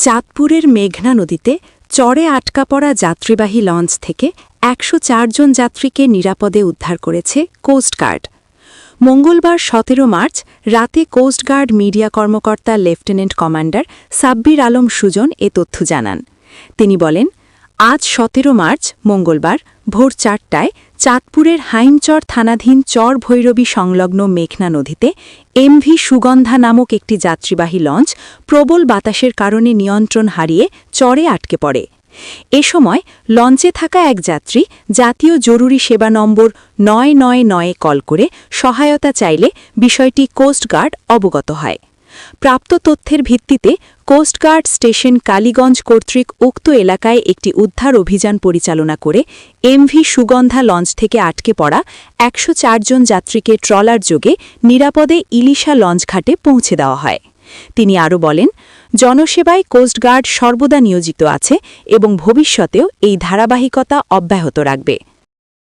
চাঁদপুরের মেঘনা নদীতে চরে আটকা পড়া যাত্রীবাহী লঞ্চ থেকে ১০৪ জন যাত্রীকে নিরাপদে উদ্ধার করেছে কোস্টগার্ড। মঙ্গলবার ১৭ মার্চ রাতে কোস্টগার্ড মিডিয়া কর্মকর্তা লেফটেন্যান্ট কমান্ডার সাব্বির আলম সুজন এ তথ্য জানান। তিনি বলেন, আজ ১৭ মার্চ মঙ্গলবার ভোর ৪টায় চাঁদপুরের হাইমচর থানাধীন চর ভৈরবী সংলগ্ন মেঘনা নদীতে এমভি সুগন্ধা নামক একটি যাত্রীবাহী লঞ্চ প্রবল বাতাসের কারণে নিয়ন্ত্রণ হারিয়ে চরে আটকে পড়ে। এ সময় লঞ্চে থাকা এক যাত্রী জাতীয় জরুরি সেবা নম্বর ৯৯৯-এ কল করে সহায়তা চাইলে বিষয়টি কোস্টগার্ড অবগত হয়। প্রাপ্ত তথ্যের ভিত্তিতে কোস্টগার্ড স্টেশন কালীগঞ্জ কর্তৃক উক্ত এলাকায় একটি উদ্ধার অভিযান পরিচালনা করে এমভি সুগন্ধা লঞ্চ থেকে আটকে পড়া ১০৪ জন যাত্রীকে ট্রলার যোগে নিরাপদে ইলিশা লঞ্চঘাটে পৌঁছে দেওয়া হয়। তিনি আরও বলেন, জনসেবায় কোস্টগার্ড সর্বদা নিয়োজিত আছে এবং ভবিষ্যতেও এই ধারাবাহিকতা অব্যাহত রাখবে।